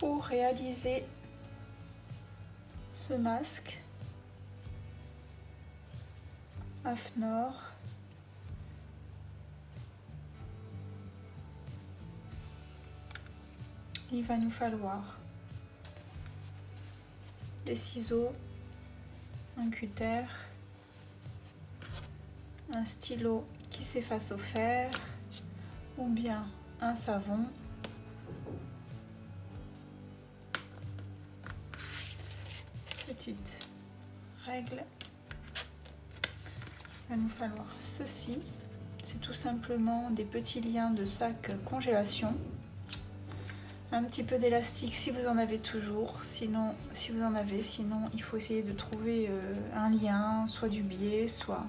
pour réaliser ce masque AFNOR. Il va nous falloir des ciseaux, un cutter, un stylo qui s'efface au fer ou bien un savon, petite règle. Il va nous falloir ceci, c'est tout simplement des petits liens de sac congélation, un petit peu d'élastique si vous en avez toujours, sinon il faut essayer de trouver un lien, soit du biais, soit,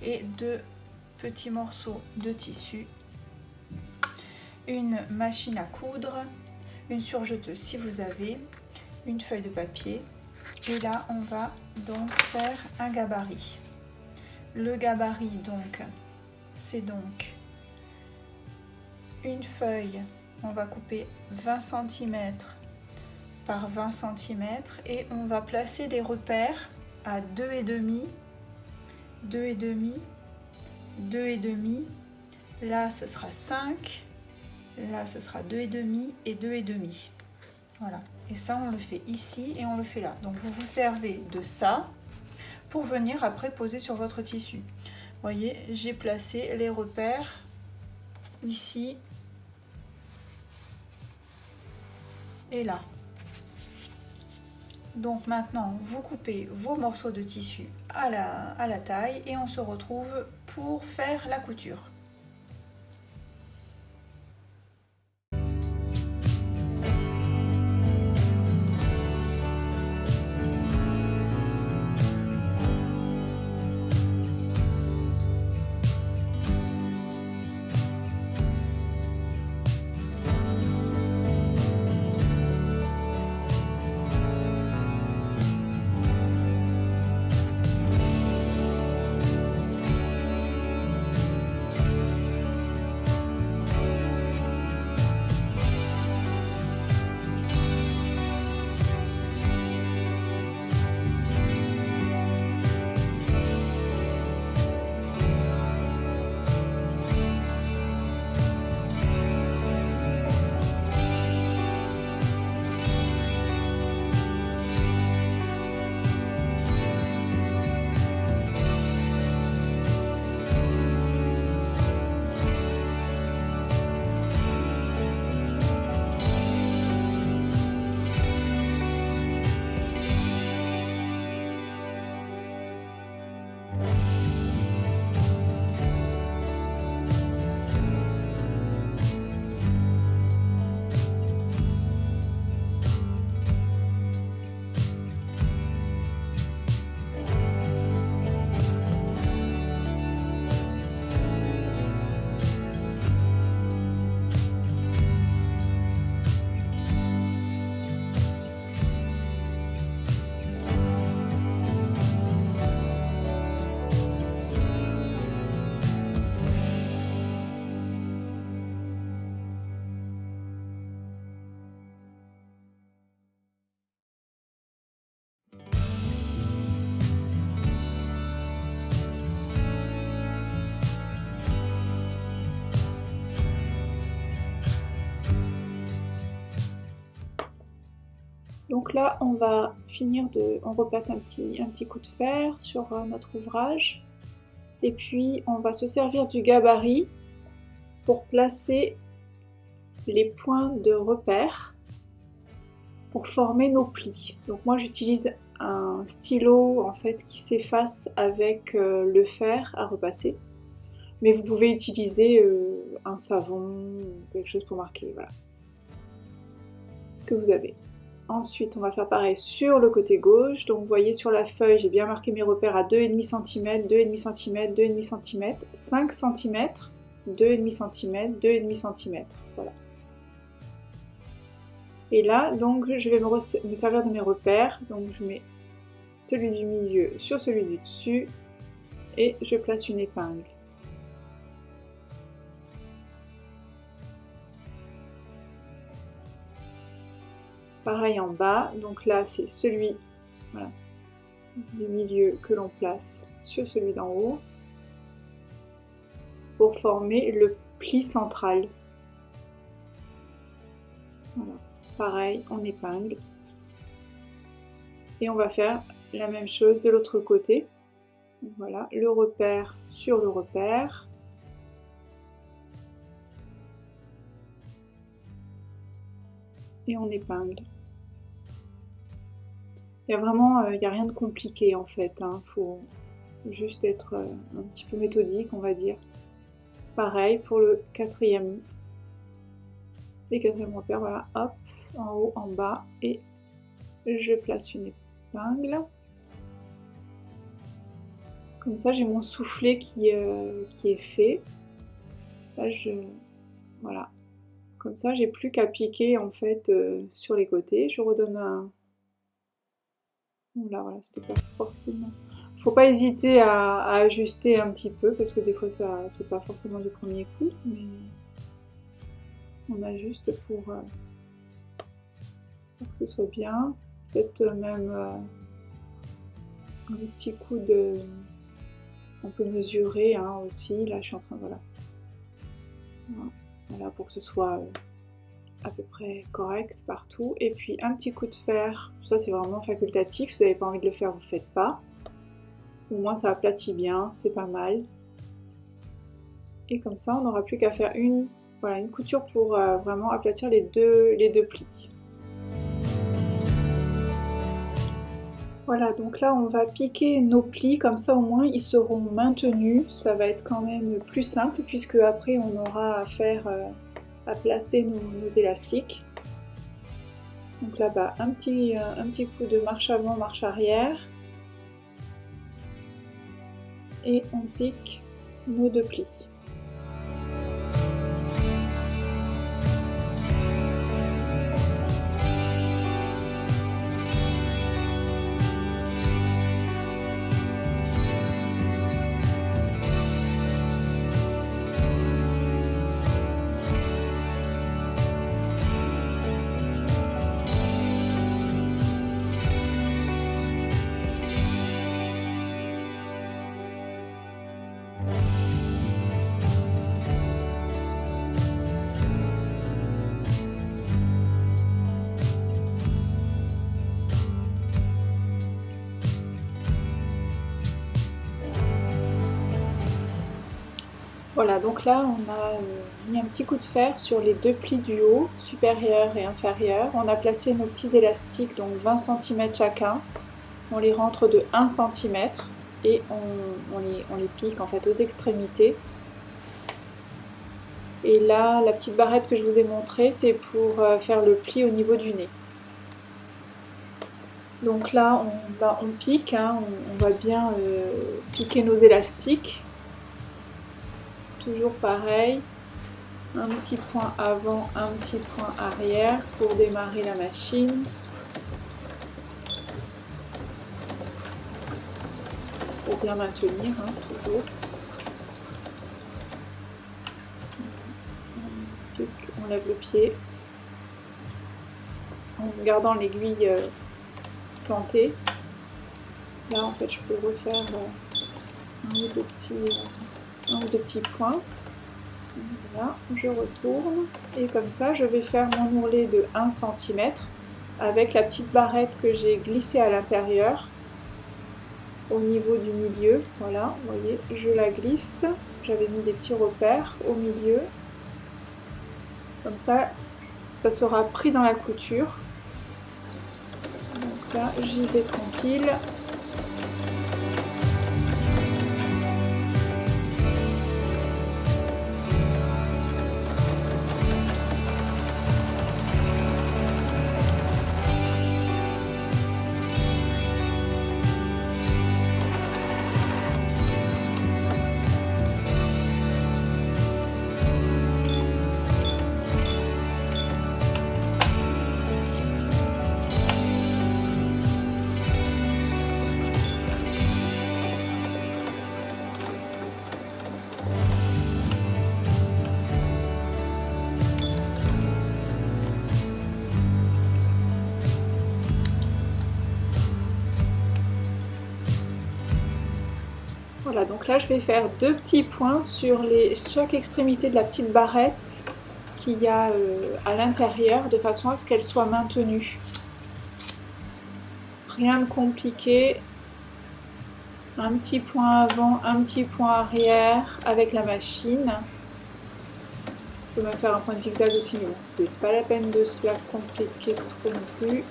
et 2 petits morceaux de tissu, une machine à coudre, une surjeteuse si vous avez, une feuille de papier, et là on va donc faire un gabarit. Le gabarit donc c'est donc une feuille, on va couper 20 cm par 20 cm et on va placer les repères à 2,5, 2,5, 2,5, là ce sera 5, là ce sera 2,5 et 2,5. Voilà, et ça on le fait ici et on le fait là. Donc vous vous servez de ça pour venir après poser sur votre tissu. Vous voyez, j'ai placé les repères ici et là. Donc maintenant vous coupez vos morceaux de tissu à la taille et on se retrouve pour faire la couture. Donc là, on repasse un petit coup de fer sur notre ouvrage. Et puis, on va se servir du gabarit pour placer les points de repère pour former nos plis. Donc moi, j'utilise un stylo en fait qui s'efface avec le fer à repasser. Mais vous pouvez utiliser un savon, quelque chose pour marquer, voilà. Ce que vous avez. Ensuite, on va faire pareil sur le côté gauche. Donc, vous voyez sur la feuille, j'ai bien marqué mes repères à 2,5 cm, 2,5 cm, 2,5 cm, 5 cm, 2,5 cm, 2,5 cm. Voilà. Et là, donc, je vais me servir de mes repères. Donc, je mets celui du milieu sur celui du dessus et je place une épingle. Pareil en bas, donc là c'est celui voilà, du milieu que l'on place sur celui d'en haut pour former le pli central. Voilà. Pareil, on épingle. Et on va faire la même chose de l'autre côté. Voilà, le repère sur le repère. Et on épingle. Il y a vraiment, il n'y a rien de compliqué en fait. Faut juste être un petit peu méthodique, on va dire. Pareil pour le quatrième. Les quatrièmes repères, voilà, hop, en haut, en bas, et je place une épingle. Comme ça, j'ai mon soufflet qui est fait. Là, voilà. Comme ça, j'ai plus qu'à piquer en fait sur les côtés. Je redonne un. Là, voilà, c'était pas forcément. Faut pas hésiter à ajuster un petit peu parce que des fois, ça c'est pas forcément du premier coup, mais on ajuste pour que ce soit bien. Peut-être même un petit coup de. On peut mesurer aussi. Là, je suis en train, voilà. Voilà, pour que ce soit à peu près correct partout. Et puis un petit coup de fer. Ça, c'est vraiment facultatif. Si vous n'avez pas envie de le faire, vous ne faites pas. Au moins, ça aplatit bien. C'est pas mal. Et comme ça, on n'aura plus qu'à faire une couture pour vraiment aplatir les deux plis. Voilà, donc là on va piquer nos plis, comme ça au moins ils seront maintenus, ça va être quand même plus simple puisque après on aura à faire, à placer nos élastiques. Donc là-bas un petit coup de marche avant, marche arrière et on pique nos deux plis. Voilà, donc là on a mis un petit coup de fer sur les deux plis du haut, supérieur et inférieur. On a placé nos petits élastiques, donc 20 cm chacun. On les rentre de 1 cm et on les pique en fait aux extrémités. Et là, la petite barrette que je vous ai montrée, c'est pour faire le pli au niveau du nez. Donc là, on pique, on va bien piquer nos élastiques. Toujours pareil, un petit point avant, un petit point arrière pour démarrer la machine. Pour bien maintenir, toujours. On lève le pied en gardant l'aiguille plantée. Là, en fait, je peux refaire un ou deux petits points. Voilà, je retourne et comme ça, je vais faire mon ourlet de 1 cm avec la petite barrette que j'ai glissée à l'intérieur au niveau du milieu. Voilà, vous voyez, je la glisse. J'avais mis des petits repères au milieu. Comme ça, ça sera pris dans la couture. Donc là, j'y vais tranquille. Voilà, donc là je vais faire 2 petits points sur chaque extrémité de la petite barrette qu'il y a à l'intérieur, de façon à ce qu'elle soit maintenue. Rien de compliqué. Un petit point avant, un petit point arrière avec la machine. Je peux même faire un point de zigzag aussi, mais bon, c'est pas la peine de se la compliquer trop non plus.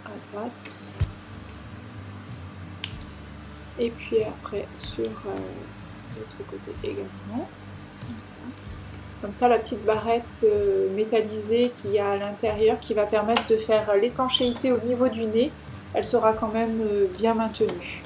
À droite. Et puis après sur l'autre côté également. Comme ça, la petite barrette métallisée qu'il y a à l'intérieur qui va permettre de faire l'étanchéité au niveau du nez, elle sera quand même bien maintenue.